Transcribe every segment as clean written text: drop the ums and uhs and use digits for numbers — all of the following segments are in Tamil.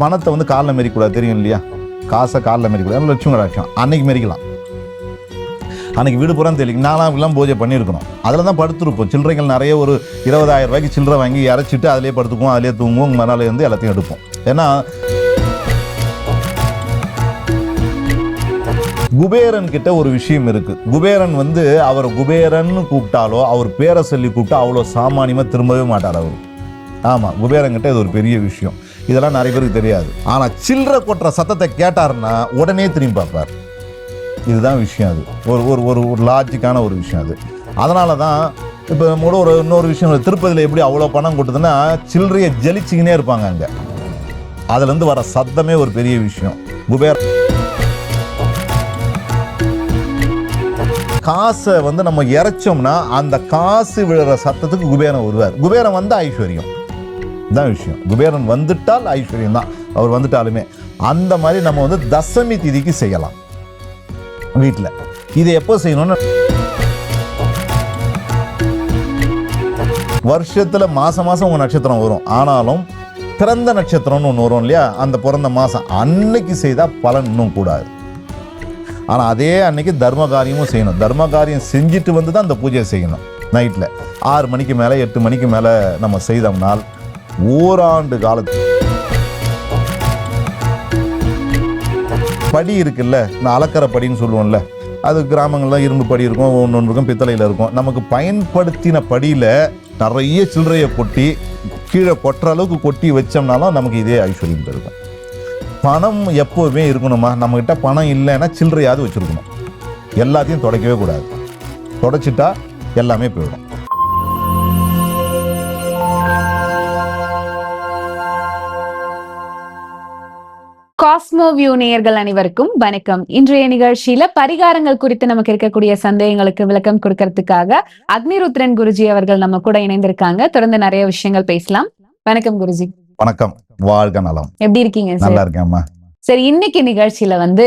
பணத்தை வந்து காலில் மெரிக்கூடாது, தெரியும் இல்லையா? காசை காலில் மெரிக்கூடாது, லட்சுமி கடாட்சம் அன்னைக்கு மெரிக்கலாம். அன்னைக்கு வீடு பூரா தெளிக்கும். நாலாம் எல்லாம் பூஜை பண்ணியிருக்கணும். அதில் தான் படுத்துருப்போம். சில்லறைகள் நிறைய ஒரு 20,000 ரூபாய்க்கு சில்லறை வாங்கி இறச்சிட்டு அதிலே படுத்துக்குவோம், அதிலே தூங்குவோம், மறுநாள் இருந்து எல்லாத்தையும் எடுப்போம். ஏன்னா குபேரன் கிட்ட ஒரு விஷயம் இருக்கு. குபேரன் வந்து அவர் குபேரன் கூப்பிட்டாலோ அவர் பேரை சொல்லி கூப்பிட்டா அவ்வளோ சாமானியமா திரும்பவே மாட்டார் அவர். ஆமா, குபேரன் கிட்ட இது ஒரு பெரிய விஷயம். இதெல்லாம் நிறைய பேருக்கு தெரியாது. ஆனா சில்லறை கொட்டுற சத்தத்தை கேட்டாருன்னா உடனே திரும்பி பார்ப்பார். இதுதான் விஷயம். அது ஒரு ஒரு ஒரு ஒரு லாஜிக்கான ஒரு விஷயம். அது அதனால தான் இப்போ கூட ஒரு இன்னொரு விஷயம், திருப்பதியில் எப்படி அவ்வளோ பணம் கொட்டுதுன்னா சில்லறையை ஜலிச்சிக்கினே இருப்பாங்க அங்கே. அதுலேருந்து வர சத்தமே ஒரு பெரிய விஷயம். காசை வந்து நம்ம இறைச்சோம்னா அந்த காசு விழுற சத்தத்துக்கு குபேரன் வருவார். குபேரன் வந்து ஐஸ்வர்யம் தான் விஷயம். குபேரன் வந்துட்டால் ஐஸ்வர்யம் தான், அவர் வந்துட்டாலுமே. அந்த மாதிரி நம்ம வந்து தசமி திதிக்கு செய்யலாம் வீட்டில். இதை எப்போ செய்யணும்னு, வருஷத்துல மாசம் மாசம் உங்க நட்சத்திரம் வரும். ஆனாலும் பிறந்த நட்சத்திரம்னு ஒன்று வரும் இல்லையா, அந்த பிறந்த மாசம் அன்னைக்கு செய்தால் பலன் இன்னும் கூடாது. ஆனால் அதே அன்னைக்கு தர்ம காரியமும் செய்யணும். தர்ம காரியம் செஞ்சுட்டு வந்து தான் அந்த பூஜையை செய்யணும். நைட்டில் 6 மணிக்கு மேலே 8 மணிக்கு மேலே நம்ம செய்தோம்னால் ஓராண்டு காலத்துக்கு படி இருக்குல்ல, இந்த அலக்கரை படின்னு சொல்லுவோம்ல, அது கிராமங்களில் இரும்பு படி இருக்கும், ஒன்று இருக்கும், பித்தளையில் இருக்கும். நமக்கு பயன்படுத்தின படியில் நிறைய சில்லறையை கொட்டி கீழே கொட்டுற அளவுக்கு கொட்டி வச்சோம்னாலும் நமக்கு இதே ஐஸ்வர்யம் இருக்கும். பணம் எப்போவுமே இருக்கணுமா? நம்மகிட்ட பணம் இல்லைன்னா சில்லறையாவது வச்சுருக்கணும். எல்லாத்தையும் தொடக்கவே கூடாது. தொடச்சிட்டா எல்லாமே போயிடும். காஸ்மோ வியூ நேயர்கள் அனைவருக்கும் வணக்கம். இன்றைய நிகழ்ச்சியில பரிகாரங்கள் குறித்து நமக்கு இருக்கக்கூடிய சந்தேகங்களுக்கு விளக்கம் கொடுக்கறதுக்காக அக்னிருத்ரன் குருஜி அவர்கள் நம்ம கூட இணைந்திருக்காங்க. தொடர்ந்து நிறைய விஷயங்கள் பேசலாம். வணக்கம் குருஜி. வணக்கம், வாழ்க நலம். எப்படி இருக்கீங்க? நல்லா இருக்கேன்மா. சரி, இன்னைக்கு நிகழ்ச்சியில வந்து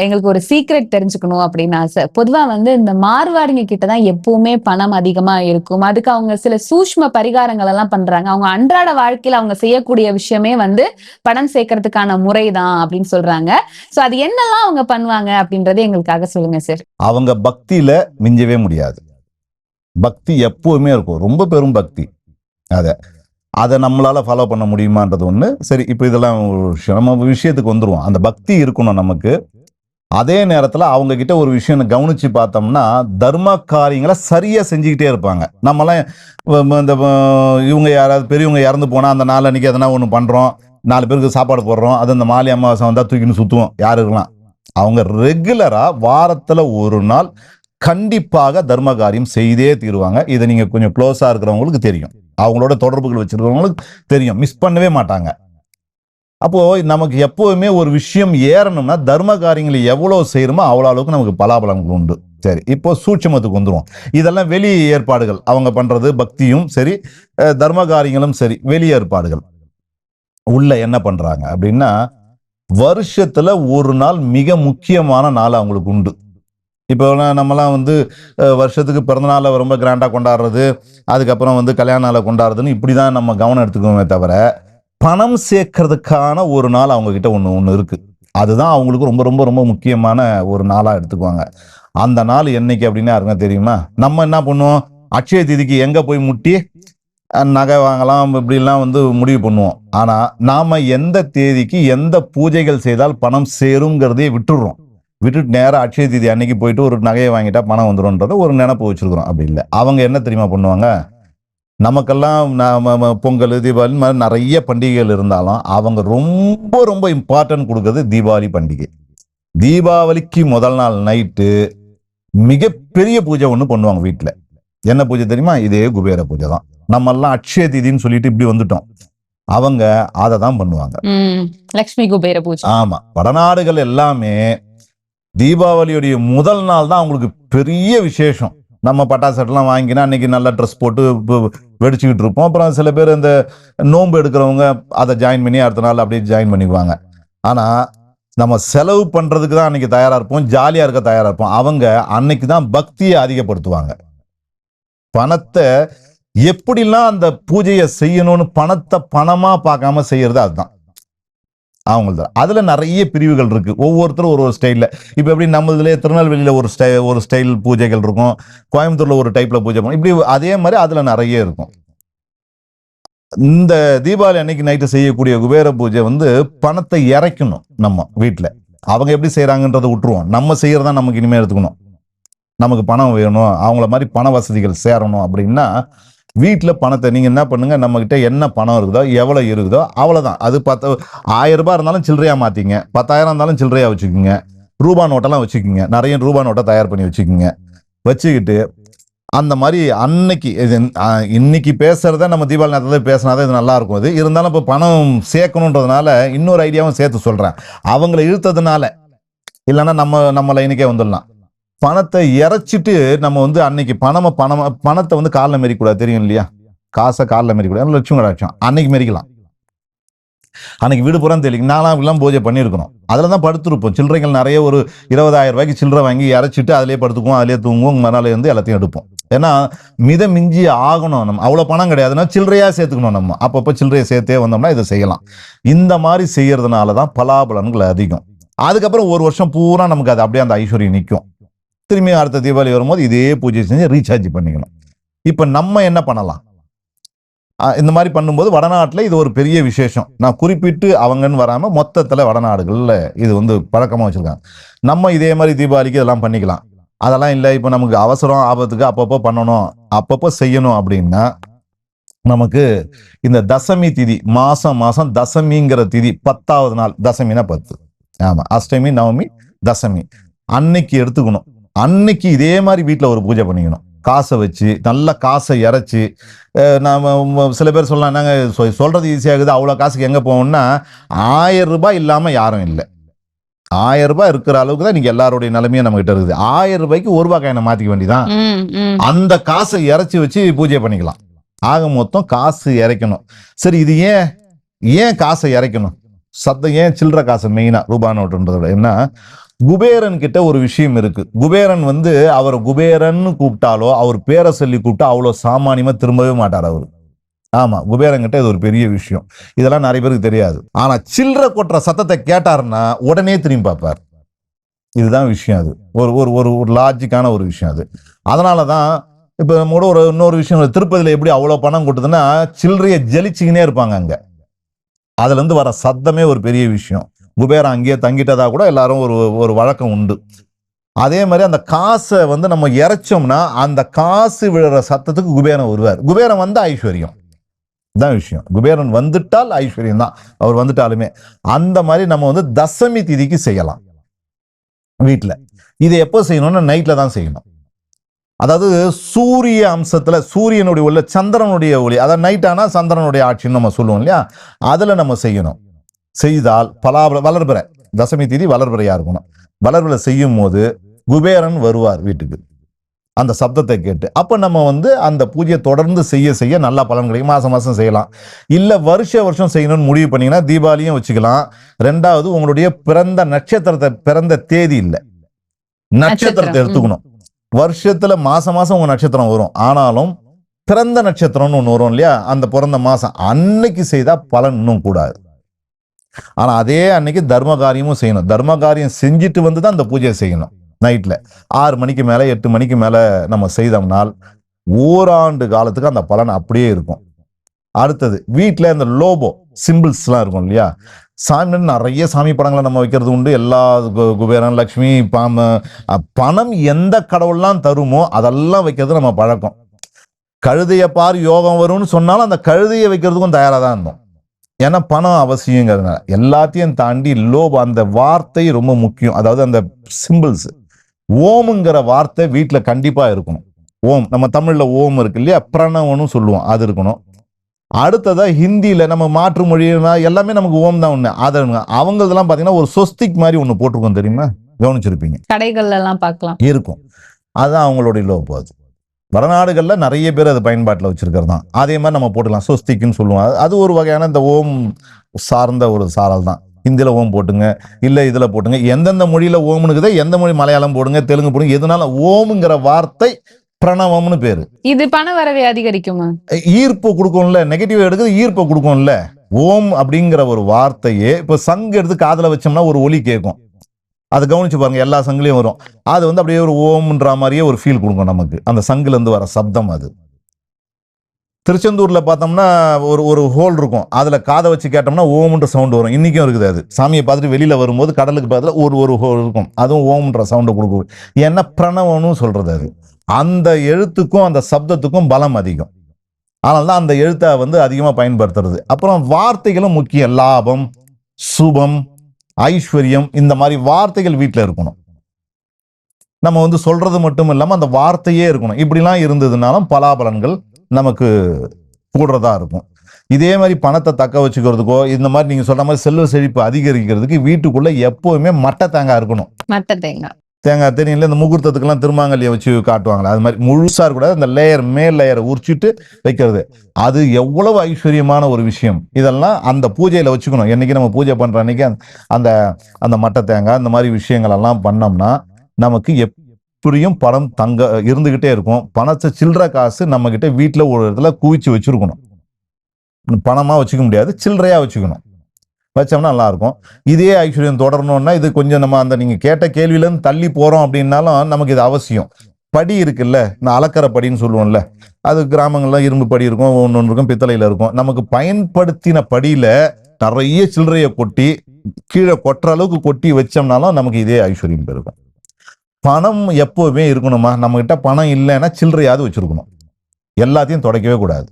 எங்களுக்கு ஒரு சீக்ரெட் தெரிஞ்சுக்கணும் அப்படின்னு ஆசை. பொதுவா வந்து இந்த மார்வாடிங்க கிட்டதான் எப்பவுமே பணம் அதிகமா இருக்கும். அதுக்கு அவங்க சில சூஷ்ம பரிகாரங்கள் எல்லாம் பண்றாங்க. அவங்க அன்றாட வாழ்க்கையில அவங்க செய்யக்கூடிய விஷயமே வந்து பணம் சேர்க்கறதுக்கான முறைதான் அப்படின்னு சொல்றாங்க. சோ அது என்னெல்லாம் அவங்க பண்ணுவாங்க அப்படின்றத எங்களுக்காக சொல்லுங்க சார். அவங்க பக்தியில மிஞ்சவே முடியாது. பக்தி எப்பவுமே இருக்கும், ரொம்ப பெரும் பக்தி. அதை நம்மளால ஃபாலோ பண்ண முடியுமான்றது ஒண்ணு. சரி, இப்போ இதெல்லாம் ஒரு விஷயம். நம்ம விஷயத்துக்கு வந்துருவோம். அந்த பக்தி இருக்கணும் நமக்கு. அதே நேரத்தில் அவங்க கிட்ட ஒரு விஷயம் கவனிச்சு பார்த்தோம்னா தர்ம காரியங்களை சரியா செஞ்சுக்கிட்டே இருப்பாங்க. நம்மளாம் இந்த இவங்க யாராவது பெரியவங்க இறந்து போனா அந்த நாள் அன்னைக்கு எதனா ஒன்று பண்றோம், 4 பேருக்கு சாப்பாடு போடுறோம், அது இந்த மாலை அமாவாசை வந்தா தூக்கின்னு சுத்துவோம். யாரு இருக்கலாம்? அவங்க ரெகுலரா வாரத்துல ஒரு நாள் கண்டிப்பாக தர்ம காரியம் செய்தே தீருவாங்க. இதை நீங்க கொஞ்சம் க்ளோஸா இருக்கிறவங்களுக்கு தெரியும், அவங்களோட தொடர்புகள் வச்சிருக்கிறவங்களுக்கு தெரியும், மிஸ் பண்ணவே மாட்டாங்க. அப்போ நமக்கு எப்பவுமே ஒரு விஷயம் ஏறணும்னா தர்ம காரியங்களை எவ்வளவு செய்யணுமோ அவ்வளோ அளவுக்கு நமக்கு பலாபலங்கள் உண்டு. சரி, இப்போ சூட்சமத்துக்கு வந்துடும். இதெல்லாம் வெளி ஏற்பாடுகள் அவங்க பண்றது. பக்தியும் சரி, தர்ம காரியங்களும் சரி, வெளி ஏற்பாடுகள். உள்ள என்ன பண்றாங்க அப்படின்னா, வருஷத்துல ஒரு நாள் மிக முக்கியமான நாள் அவங்களுக்கு உண்டு. இப்போ நம்மலாம் வந்து வருஷத்துக்கு பிறந்தநாளை ரொம்ப கிராண்டாக கொண்டாடுறது, அதுக்கப்புறம் வந்து கல்யாண நாளை கொண்டாடுறதுன்னு இப்படி தான் நம்ம கவனம் எடுத்துக்கோமே தவிர, பணம் சேர்க்கறதுக்கான ஒரு நாள் அவங்க கிட்ட ஒன்று இருக்கு. அதுதான் அவங்களுக்கு ரொம்ப ரொம்ப ரொம்ப முக்கியமான ஒரு நாளாக எடுத்துக்குவாங்க. அந்த நாள் என்னைக்கு அப்படின்னு யாருங்க தெரியுமா? நம்ம என்ன பண்ணுவோம், அட்சய திதிக்கு எங்கே போய் முட்டி நகை வாங்கலாம் இப்படிலாம் வந்து முடிவு பண்ணுவோம். ஆனால் நாம் எந்த தேதிக்கு எந்த பூஜைகள் செய்தால் பணம் சேருங்கிறதே விட்டுடுறோம். விட்டுட்டு நேரம் அட்சய திதி அன்னைக்கு போயிட்டு ஒரு நகையை வாங்கிட்டா பணம் வந்துடும்ன்றத ஒரு நினைப்பு வச்சிருக்கிறோம். அப்படி இல்லை. அவங்க என்ன தெரியுமா பண்ணுவாங்க, நமக்கெல்லாம் பொங்கல் தீபாவளி மாதிரி நிறைய பண்டிகைகள் இருந்தாலும் அவங்க ரொம்ப ரொம்ப இம்பார்ட்டன்ட் கொடுக்கறது தீபாவளி பண்டிகை. தீபாவளிக்கு முதல் நாள் நைட்டு மிகப்பெரிய பூஜை ஒன்று பண்ணுவாங்க வீட்டில். என்ன பூஜை தெரியுமா? இதே குபேர பூஜை தான். நம்ம எல்லாம் அட்சய திதின்னு சொல்லிட்டு இப்படி வந்துட்டோம். அவங்க அதை தான் பண்ணுவாங்க, லட்சுமி குபேர பூஜை. ஆமா, வடநாடுகள் எல்லாமே தீபாவளியுடைய முதல் நாள் தான் அவங்களுக்கு பெரிய விசேஷம். நம்ம பட்டாசெல்லாம் வாங்கினா அன்னைக்கு நல்லா ட்ரெஸ் போட்டு வெடிச்சுக்கிட்டு இருப்போம். அப்புறம் சில பேர் இந்த நோன்பு எடுக்கிறவங்க அதை ஜாயின் பண்ணி அடுத்த நாள் அப்படியே ஜாயின் பண்ணிக்குவாங்க. ஆனால் நம்ம செலவு பண்ணுறதுக்கு தான் அன்னைக்கு தயாராக இருப்போம், ஜாலியாக இருக்க தயாராக இருப்போம். அவங்க அன்னைக்கு தான் பக்தியை அதிகப்படுத்துவாங்க. பணத்தை எப்படிலாம் அந்த பூஜையை செய்யணும்னு பணத்தை பணமாக பார்க்காம செய்யறது அதுதான். அவங்களது. அதுல நிறைய பிரிவுகள் இருக்கு, ஒவ்வொருத்தரும் ஒரு ஒரு ஸ்டைல்ல. இப்ப எப்படி நம்ம இதுல திருநெல்வேலியில ஒரு ஸ்டைல் பூஜைகள் இருக்கும், கோயம்புத்தூர்ல ஒரு டைப்ல பூஜை பண்ணும், இப்படி அதே மாதிரி அதுல நிறைய இருக்கும். இந்த தீபாவளி அன்னைக்கு நைட்டு செய்யக்கூடிய குபேர பூஜை வந்து பணத்தை இறைக்கணும் நம்ம வீட்டுல. அவங்க எப்படி செய்யறாங்கன்றதை விட்டுருவோம், நம்ம செய்யறதா நமக்கு இனிமே எடுத்துக்கணும். நமக்கு பணம் வேணும், அவங்கள மாதிரி பண வசதிகள் சேரணும் அப்படின்னா வீட்டில் பணத்தை நீங்க என்ன பண்ணுங்க, நம்ம கிட்ட என்ன பணம் இருக்குதோ எவ்வளவு இருக்குதோ அவ்வளவுதான். அது 1000 ரூபாய் இருந்தாலும் சில்லறையா மாத்திங்க, 10,000 இருந்தாலும் சில்லறையா வச்சுக்கோங்க, ரூபா நோட்டெல்லாம் வச்சுக்கோங்க, நிறைய ரூபா நோட்டை தயார் பண்ணி வச்சுக்கோங்க. வச்சுக்கிட்டு அந்த மாதிரி அன்னைக்கு இன்னைக்கு பேசுறத நம்ம தீபாவளி நேரத்தில் பேசினாதான் இது நல்லா இருக்கும். அது இருந்தாலும் இப்போ பணம் சேர்க்கணுன்றதுனால இன்னொரு ஐடியாவும் சேர்த்து சொல்றேன். அவங்களை இழுத்ததுனால இல்லைன்னா நம்ம லைனுக்கே வந்துடலாம். பணத்தை இறைச்சிட்டு நம்ம வந்து அன்னைக்கு பணத்தை வந்து காலில் மெரிக்கூடாது, தெரியும் இல்லையா? காசை காலில் மெரிக்கூடாது, லட்சுமி கடாட்சம் அன்னைக்கு மெரிக்கலாம். அன்னைக்கு வீடு புறம் தெளிக்கும். நாலாம் எல்லாம் பூஜை பண்ணியிருக்கணும், அதில் தான் படுத்துருப்போம். சில்லறைகள் நிறைய ஒரு 20,000 ரூபாய்க்கு சில்லறை வாங்கி இறைச்சிட்டு அதிலே படுத்துக்குவோம், அதிலே தூங்குவோம், மறுநாள் வந்து எல்லாத்தையும் எடுப்போம். ஏன்னா மிஞ்சி ஆகணும், நம்ம அவ்வளோ பணம் கிடையாதுன்னா சில்லறையாக சேர்த்துக்கணும். நம்ம அப்பப்போ சில்லறையை சேர்த்தே வந்தோம்னா இதை செய்யலாம். இந்த மாதிரி செய்யறதுனால தான் பலாபலன்கள் அதிகம். அதுக்கப்புறம் ஒரு வருஷம் பூரா நமக்கு அது அப்படியே அந்த ஐஸ்வர்யம் நிற்கும். திரும்பி அடுத்த தீபாவளி வரும்போது இதே பூஜை செஞ்சு ரீசார்ஜ் பண்ணிக்கணும். இப்போ நம்ம என்ன பண்ணலாம்? இந்த மாதிரி பண்ணும்போது வடநாட்டில் இது ஒரு பெரிய விசேஷம். நான் குறிப்பிட்டு அவங்கன்னு வராமல் மொத்தத்தில் வடநாடுகளில் இது வந்து பழக்கமாக வச்சுருக்காங்க. நம்ம இதே மாதிரி தீபாவளிக்கு இதெல்லாம் பண்ணிக்கலாம். அதெல்லாம் இல்லை, இப்போ நமக்கு அவசரம் ஆபத்துக்கு அப்பப்போ பண்ணணும், அப்பப்போ செய்யணும் அப்படின்னா நமக்கு இந்த தசமி திதி, மாசம் தசமிங்கிற திதி 10வது நாள், தசமினா 10, ஆமாம், அஷ்டமி நவமி தசமி அன்னைக்கு எடுத்துக்கணும். அன்னைக்கு இதே மாதிரி வீட்டில் ஒரு பூஜை பண்ணிக்கணும். காசை வச்சு நல்ல காசை இறைச்சி, நாம சில பேர் சொல்லலாம், நாங்கள் சொல்றது ஈஸியாகுது, அவ்வளோ காசுக்கு எங்கே போவோம்னா 1000 ரூபாய் இல்லாமல் யாரும் இல்லை. 1000 ரூபாய் இருக்கிற அளவுக்கு தான் நீங்க எல்லாருடைய நிலைமையும் நம்ம கிட்ட இருக்குது. 1000 ரூபாய்க்கு 1 ரூபாய் காயினை மாத்திக்க வேண்டியதான். அந்த காசை இறைச்சி வச்சு பூஜை பண்ணிக்கலாம். ஆக மொத்தம் காசு இறைக்கணும். சரி, இது ஏன் காசை இறைக்கணும்? சத்தம் ஏன் சில்லற காசு மெயினா ரூபா நோட்டுன்றத விட என்ன, குபேரன் கிட்ட ஒரு விஷயம் இருக்கு. குபேரன் வந்து அவர் குபேரன் கூப்பிட்டாலோ அவர் பேரை சொல்லி கூப்பிட்டா அவ்வளோ சாமானியமா திரும்பவே மாட்டார் அவரு. ஆமா, குபேரன் கிட்ட இது ஒரு பெரிய விஷயம். இதெல்லாம் நிறைய பேருக்கு தெரியாது. ஆனா சில்லற கொட்டுற சத்தத்தை கேட்டாருன்னா உடனே திரும்பி பார்ப்பார். இதுதான் விஷயம். அது ஒரு லாஜிக்கான ஒரு விஷயம். அது அதனாலதான் இப்ப நம்ம கூட இன்னொரு விஷயம், திருப்பதியில எப்படி அவ்வளவு பணம் கொட்டுதுன்னா சில்லறைய ஜலிச்சுக்கினே இருப்பாங்க அங்க. அதுல இருந்து வர சத்தமே ஒரு பெரிய விஷயம். குபேரன் அங்கேயே தங்கிட்டதா கூட எல்லாரும் ஒரு வழக்கம் உண்டு. அதே மாதிரி அந்த காசை வந்து நம்ம இறைச்சோம்னா அந்த காசு விழுற சத்தத்துக்கு குபேரன் வருவார். குபேரன் வந்தா ஐஸ்வர்யம் தான் விஷயம். குபேரன் வந்துட்டால் ஐஸ்வர்யம் தான், அவர் வந்துட்டாலுமே. அந்த மாதிரி நம்ம வந்து தசமி திதிக்கு செய்யலாம் வீட்டுல. இதை எப்போ செய்யணும்னா நைட்ல தான் செய்யணும். அதாவது சூரிய அம்சத்துல, சூரியனுடைய ஒளி, சந்திரனுடைய ஒளி, அதாவது நைட் ஆனா சந்திரனுடைய ஆட்சின்னு நம்ம சொல்லுவோம் இல்லையா, அதுல நம்ம செய்யணும். செய்தால் வளர்பிறை, தசமி திதி வளர்பிறையா இருக்கணும். வளர்பிறை செய்யும் போது குபேரன் வருவார் வீட்டுக்கு, அந்த சப்தத்தை கேட்டு. அப்ப நம்ம வந்து அந்த பூஜையை தொடர்ந்து செய்ய நல்ல பலன் கிடைக்கும். மாசம் செய்யலாம். இல்ல வருஷம் செய்யணும்னு முடிவு பண்ணீங்கன்னா தீபாவளியும் வச்சுக்கலாம். 2வது உங்களுடைய பிறந்த நட்சத்திரத்தை, பிறந்த தேதி இல்ல நட்சத்திரத்தை எடுத்துக்கணும். வருஷத்துல மாசம் உங்க நட்சத்திரம் வரும், ஆனாலும் பிறந்த நட்சத்திரம்னு ஒண்ணு வரும் இல்லையா, அந்த பிறந்த மாசம் அன்னைக்கு செய்தா பலன் இன்னும் கூடாது. ஆனா அதே அன்னைக்கு தர்ம காரியமும் செய்யணும். தர்ம காரியம் செஞ்சுட்டு வந்து தான் அந்த பூஜையை செய்யணும். நைட்ல 6 மணிக்கு மேல 8 மணிக்கு மேல நம்ம செய்தோம்னால் ஓராண்டு காலத்துக்கு அந்த பலன் அப்படியே இருக்கும். அடுத்தது வீட்டுல இந்த லோபோ சிம்பிள்ஸ் எல்லாம் இருக்கும் இல்லையா, சாமி நிறைய சாமி படங்களை நம்ம வைக்கிறது உண்டு. எல்லா குபேரன், லக்ஷ்மி, பணம் எந்த கடவுள்லாம் தருமோ அதெல்லாம் வைக்கிறது நம்ம பழக்கம். கழுதைய பார் யோகம் வரும்னு சொன்னாலும் அந்த கழுதையை வைக்கிறதுக்கும் தயாரா தான் இருந்தோம். ஏன்னா பணம் அவசியங்கிறதுனால. எல்லாத்தையும் தாண்டி லோபம், அந்த வார்த்தை ரொம்ப முக்கியம். அதாவது அந்த சிம்பிள்ஸ், ஓமுங்கிற வார்த்தை வீட்டுல கண்டிப்பா இருக்கணும். ஓம், நம்ம தமிழ்ல ஓம் இருக்கு இல்லையா, பிரணவம்னு சொல்லுவோம், அது இருக்கணும். அடுத்ததா ஹிந்தியில நம்ம மாற்று மொழினா எல்லாமே நமக்கு ஓம் தான் ஒண்ணு. அதை அவங்க இதெல்லாம் பாத்தீங்கன்னா ஒரு சொஸ்திக் மாதிரி ஒண்ணு போட்டிருக்கோம், தெரியுமா? கவனிச்சிருப்பீங்க, கடைகள்ல எல்லாம் பார்க்கலாம், இருக்கும். அதுதான் அவங்களுடைய லோபம். அது வடநாடுகள்ல நிறைய பேர் அது பயன்பாட்டில் வச்சிருக்கிறது தான். அதே மாதிரி நம்ம போட்டுக்கலாம், சொஸ்திக்குன்னு சொல்லுவோம். அது ஒரு வகையான இந்த ஓம் சார்ந்த ஒரு சாரல் தான். ஹிந்தியில ஓம் போட்டுங்க, இல்ல இதுல போட்டுங்க, எந்தெந்த மொழியில ஓம்னுக்குதோ, எந்த மொழி, மலையாளம் போடுங்க, தெலுங்கு போடுங்க, எதுனால ஓம்ங்கிற வார்த்தை பிரணவம்னு பேரு. இது பண வரவை அதிகரிக்குமா? ஈர்ப்பு கொடுக்கும்ல, நெகட்டிவ் எடுக்குது, ஈர்ப்பை கொடுக்கும்ல. ஓம் அப்படிங்கிற ஒரு வார்த்தையே இப்போ சங்கு எடுத்து காதுல வச்சோம்னா ஒரு ஒலி கேட்கும். அதை கவனிச்சு பாருங்க, எல்லா சங்குலையும் வரும். அது வந்து அப்படியே ஒரு ஓம்ன்ற மாதிரியே ஒரு ஃபீல் கொடுக்கும் நமக்கு, அந்த சங்குல இருந்து வர சப்தம். அது திருச்செந்தூர்ல பார்த்தோம்னா ஒரு ஹோல் இருக்கும், அதுல காதை வச்சு கேட்டோம்னா ஓம்ன்ற சவுண்ட் வரும். இன்னைக்கும் இருக்குது. அது சாமியை பார்த்துட்டு வெளியில வரும்போது கடலுக்கு பக்கத்துல ஒரு ஹோல் இருக்கும், அதுவும் ஓம்ன்ற சவுண்டை கொடுக்கும். ஏன்னா பிரணவம்னு சொல்றது. அது அந்த எழுத்துக்கும் அந்த சப்தத்துக்கும் பலம் அதிகம். அதனால தான் அந்த எழுத்தை வந்து அதிகமாக பயன்படுத்துறது. அப்புறம் வார்த்தைகளும் முக்கியம். லாபம், சுபம், ஐஸ்வர்யம், இந்த மாதிரி வார்த்தைகள் வீட்டில் இருக்கணும். நம்ம வந்து சொல்றது மட்டும் இல்லாமல் அந்த வார்த்தையே இருக்கணும். இப்படிலாம் இருந்ததுனாலும் பலாபலன்கள் நமக்கு கூடுறதா இருக்கும். இதே மாதிரி பணத்தை தக்க வச்சுக்கிறதுக்கோ, இந்த மாதிரி நீங்க சொல்ற மாதிரி செல்வ செழிப்பு அதிகரிக்கிறதுக்கு வீட்டுக்குள்ள எப்பவுமே மட்டை தேங்காய் இருக்கணும். மட்டை தேங்காய் தெரியல, இந்த முகூர்த்தத்துக்கெல்லாம் திருமாங்கல்ய வச்சு காட்டுவாங்களே, அது மாதிரி முழுசா இருக்கக்கூடாது. அந்த லேயர், மேல் லேயரை உரிச்சிட்டு வைக்கிறது, அது எவ்வளவு ஐஸ்வர்யமான ஒரு விஷயம். இதெல்லாம் அந்த பூஜையில வச்சுக்கணும். என்னைக்கு நம்ம பூஜை பண்ற அன்னைக்கு அந்த அந்த மட்டை தேங்காய் இந்த மாதிரி விஷயங்கள் எல்லாம் பண்ணோம்னா நமக்கு எப்படியும் பணம் தங்க இருந்துகிட்டே இருக்கும். பணத்தை சில்லற காசு நம்ம கிட்ட வீட்டுல ஒரு இடத்துல குவிச்சு வச்சிருக்கணும். பணமா வச்சுக்க முடியாது, சில்லறையா வச்சுக்கணும். வச்சோம்னா நல்லா இருக்கும். இதே ஐஸ்வர்யம் தொடரணும்னா இது கொஞ்சம் நம்ம அந்த நீங்க கேட்ட கேள்வியில இருந்து தள்ளி போறோம் அப்படின்னாலும் நமக்கு இது அவசியம். படி இருக்குல்ல, நான் அளக்கிற படின்னு சொல்லுவோம்ல, அது கிராமங்கள்ல இரும்பு படி இருக்கும், ஒன்று இருக்கும் பித்தளையில இருக்கும். நமக்கு பயன்படுத்தின படியில நிறைய சில்லறையை கொட்டி கீழே கொட்டுற அளவுக்கு கொட்டி வச்சோம்னாலும் நமக்கு இதே ஐஸ்வர்யம் பெருகும். பணம் எப்பவுமே இருக்கணுமா? நம்ம கிட்ட பணம் இல்லைன்னா சில்லறையாவது வச்சிருக்கணும். எல்லாத்தையும் தொடக்கவே கூடாது.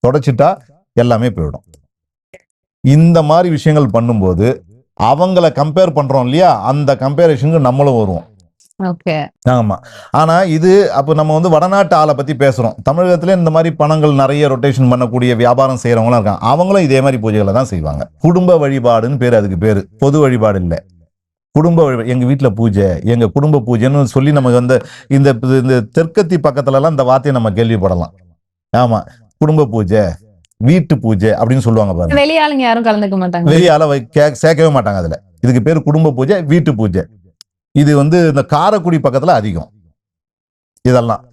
தொடச்சிட்டா எல்லாமே போயிடும். இந்த மாதிரி விஷயங்கள் பண்ணும்போது அவங்கள கம்பேர் பண்றோம் இல்லையா, அந்த கம்பேரிஷனுக்கு நம்மளும் வருவோம். ஆமா. ஆனா இது அப்ப நம்ம வந்து வடநாட்டு ஆளை பத்தி பேசுறோம். தமிழகத்துல இந்த மாதிரி பணங்கள் நிறைய ரொட்டேஷன் பண்ணக்கூடிய வியாபாரம் செய்யறவங்களும் இருக்காங்க. அவங்களும் இதே மாதிரி பூஜைகளை தான் செய்வாங்க. குடும்ப வழிபாடுன்னு பேரு அதுக்கு பேரு, பொது வழிபாடு இல்லை. குடும்ப வழிபாடு. எங்க வீட்டுல பூஜை, எங்க குடும்ப பூஜைன்னு சொல்லி நமக்கு வந்து இந்த தெற்கத்தி பக்கத்துல எல்லாம் இந்த வார்த்தையை நம்ம கேள்விப்படலாம். ஆமா, குடும்ப பூஜை, வீட்டு பூஜை அப்படின்னு சொல்லுவாங்க பாருங்க. வெளியாளுங்க யாரும் கலந்துக்க மாட்டாங்க, வெளியால சேர்க்கவே மாட்டாங்க. அதுல இதுக்கு பேர் குடும்ப பூஜை, வீட்டு பூஜை. இது வந்து இந்த காரைக்குடி பக்கத்துல அதிகம். இதெல்லாம்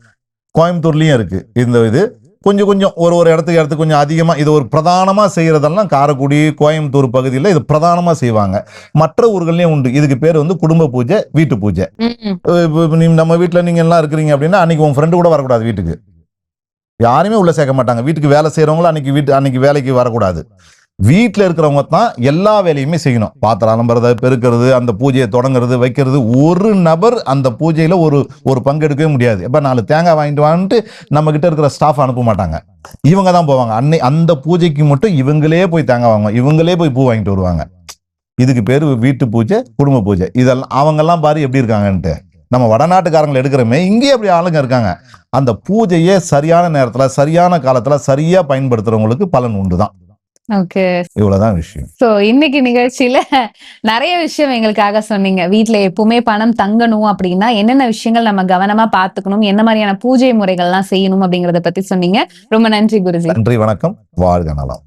கோயம்புத்தூர்லயும் இருக்கு. இந்த இது கொஞ்சம் கொஞ்சம் ஒரு இடத்துக்கு கொஞ்சம் அதிகமா இது ஒரு பிரதானமா செய்யறதெல்லாம் காரைக்குடி, கோயம்புத்தூர் பகுதியில் இது பிரதானமா செய்வாங்க. மற்ற ஊர்கள்லயும் உண்டு. இதுக்கு பேர் வந்து குடும்ப பூஜை, வீட்டு பூஜை. நம்ம வீட்டுல நீங்க எல்லாம் இருக்கிறீங்க அப்படின்னா அன்னைக்கு உன் ஃப்ரெண்டு கூட வரக்கூடாது வீட்டுக்கு. யாருமே உள்ள சேர்க்க மாட்டாங்க. வீட்டுக்கு வேலை செய்யறவங்களும் அன்னைக்கு வேலைக்கு வரக்கூடாது. வீட்டில் இருக்கிறவங்க தான் எல்லா வேலையுமே செய்யணும். பாத்திரம் அலம்புறது, பெருக்கிறது, அந்த பூஜையை தொடங்குறது, வைக்கிறது. ஒரு நபர் அந்த பூஜையில ஒரு பங்கெடுக்கவே முடியாது. இப்ப 4 தேங்காய் வாங்கிட்டு நம்ம கிட்ட இருக்கிற ஸ்டாஃப் அனுப்ப மாட்டாங்க. இவங்க தான் போவாங்க. அந்த பூஜைக்கு மட்டும் இவங்களே போய் தேங்காய் வாங்குவாங்க, இவங்களே போய் பூ வாங்கிட்டு வருவாங்க. இதுக்கு பேரு வீட்டு பூஜை, குடும்ப பூஜை. இதெல்லாம் அவங்கெல்லாம் பாரு எப்படி இருக்காங்கன்ட்டு. நம்ம வடநாட்டுக்காரங்களை எடுக்கிறோமே, இங்கே அப்படி ஆளுங்க இருக்காங்க. அந்த பூஜையை சரியான நேரத்துல, சரியான காலத்துல சரியா பயன்படுத்துறவங்களுக்கு பலன் உண்டுதான். இவ்வளவுதான் விஷயம். சோ இன்னைக்கு நிகழ்ச்சியில நிறைய விஷயம் எங்களுக்காக சொன்னீங்க. வீட்டுல எப்பவுமே பணம் தங்கணும் அப்படின்னா என்னென்ன விஷயங்கள் நம்ம கவனமா பாத்துக்கணும், என்ன மாதிரியான பூஜை முறைகள் எல்லாம் செய்யணும் அப்படிங்கறத பத்தி சொன்னீங்க. ரொம்ப நன்றி குருஜி. நன்றி, வணக்கம், வாழ்க நலம்.